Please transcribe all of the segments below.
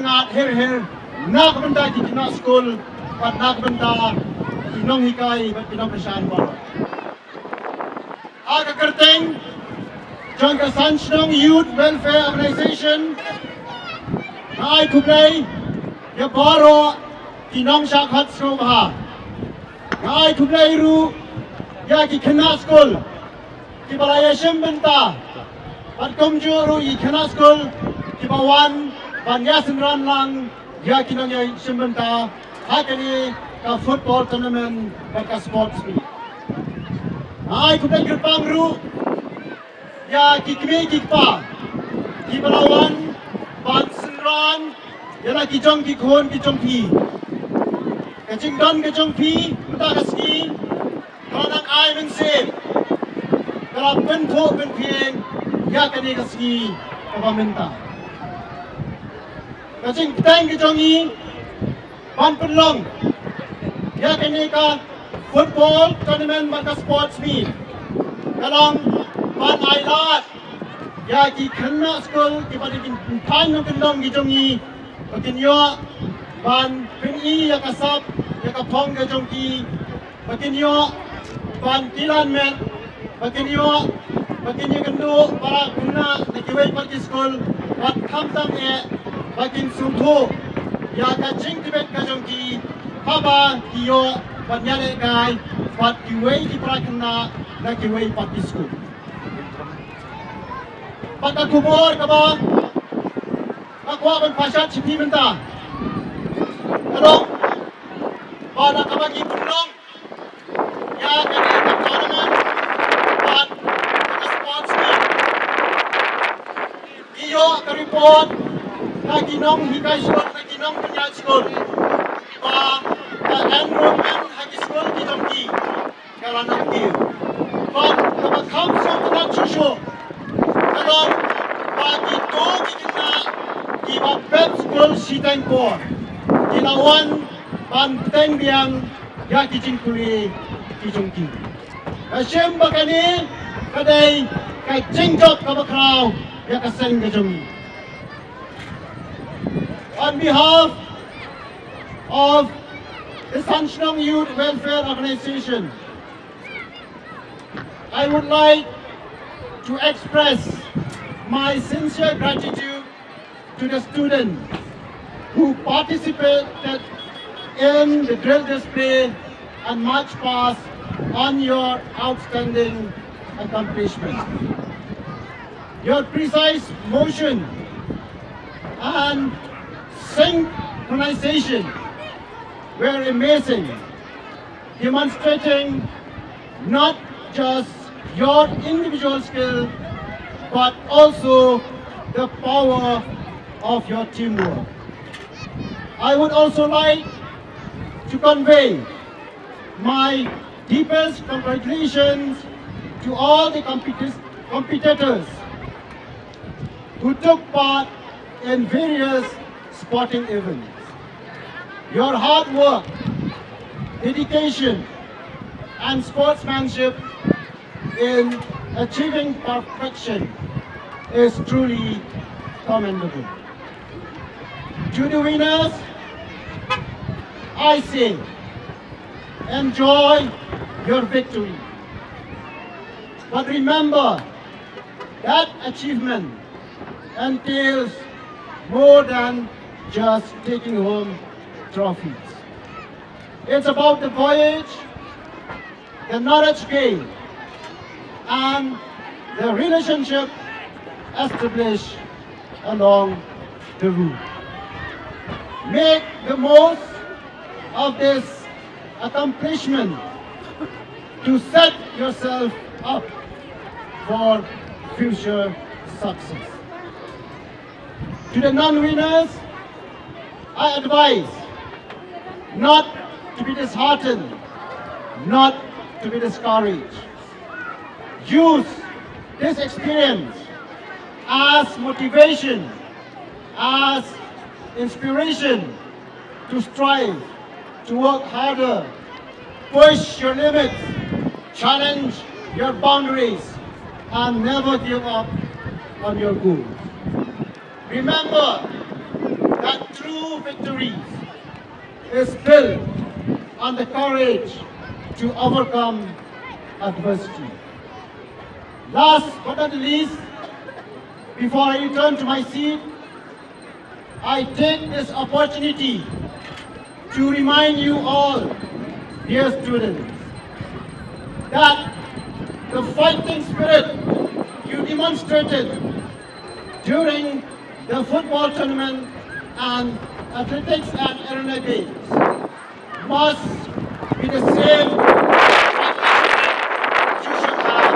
sangat her nak benda di Khynnah Skul, buat nak benda di Nongkhlaw buat pinang persian baru. Aga kerteng, jangka Sanchnong Youth Welfare Organization, nai kublai, ya baru di Nongkhlaw hat Skul bah, nai kublai ru, ya di Khynnah Skul, di balai benda. Pat komjuru i Khynnah Skul di bawan ban yasin ran lang ya kinang ya simbenta hakani ka football tournament ka sports meet. Ai kuda gerbang ru ya kikme kikpa di bawan ban sinran ya la kijong kikon kijong pi. Kajing don kijong pi kuda kaski kanak ai men se. Kalau bentuk benpieng ya kini kasih pemerintah. Kacing petang kejongi ban penlong ya kini ka football tournament maka sports meet. Kalau ban ailat ya di Khynnah Skul di pada pintan yang penlong kejongi baginyo ban peni ya kasap ya kapong kejongi baginyo ban tilan met baginyo kendu para guna nakiway parti Skul wat kamtang bagin sumpo ya kacing tibet kajongki haba kiyo wat Jingialehkai wat kiway di para Khynnah nakiway parti Skul. Pagka kubor ka ba nakuha kang pasyat si Pimenta kalong pada kabagi tulong ya kani tournament wat iyo report na Nongkhlaw Skul na Khynnah Skul ba ka enrollment hagi Skul di Tongki karena dia ba ka kamso na chusho kalong ba dito di Khynnah di ba pep Skul sitang ko dilawan ban teng biang ya kijing kuli di Tongki kasyem bakani kadai kai jingjok ka bakraw ya kaseng kejongi. On behalf of the Sanchnong Youth Welfare Organization, I would like to express my sincere gratitude to the students who participated in the drill display and march past on your outstanding accomplishment. Your precise motion and synchronization were amazing, demonstrating not just your individual skill, but also the power of your teamwork. I would also like to convey my deepest congratulations to all the competitors who took part in various sporting events. Your hard work, dedication, and sportsmanship in achieving perfection is truly commendable. To the winners, I say, enjoy your victory. But remember that achievement entails more than just taking home trophies. It's about the voyage, the knowledge gained, and the relationship established along the route. Make the most of this accomplishment to set yourself up for future success. To the non-winners, I advise not to be disheartened, not to be discouraged. Use this experience as motivation, as inspiration to strive, to work harder, push your limits, challenge your boundaries, and never give up on your goals. Remember that true victory is built on the courage to overcome adversity. Last but not least, before I return to my seat, I take this opportunity to remind you all, dear students, that the fighting spirit you demonstrated during the football tournament and athletics and arena games must be the same you should have,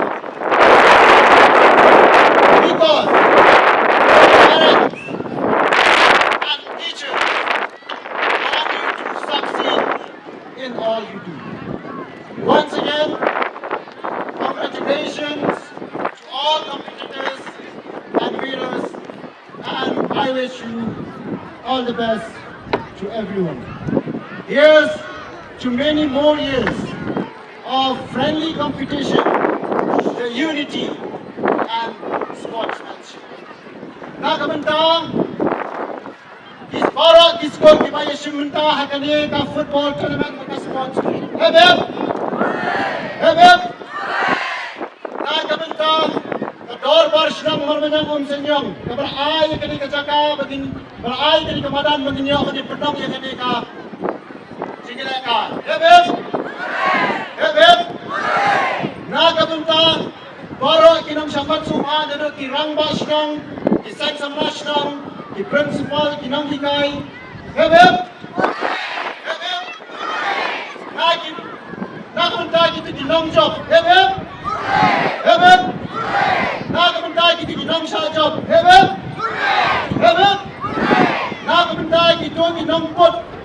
because parents and teachers want you to succeed in all you do. Once again, congratulations to all competitors and winners, and I wish you all the best to everyone. Here's to many more years of friendly competition, the unity and sportsmanship. Nakabantang, Isbara Skul di Maya Shimunta Hakane ka football tournament ka sports. Hebeb! Hebeb! Nakabantang, kador barsnang marmanang senyong, kabaray kani kacaka bagin baray kani kamadan maginyo kani pedong ya kani ka Jingialehkai. Hebeb! Hebeb! Nakabantang, baro kinang syakat suma dado kirang basnang, isang samrasnang, the principal Nongkhlaw. Hebeb! Hebeb! Nakapunta kita di Nongkhlaw. Hebeb! Hebeb! Nakapunta kita di Nongkhlaw. Hebeb! Hebeb! Nakapunta kita di Nongkhlaw.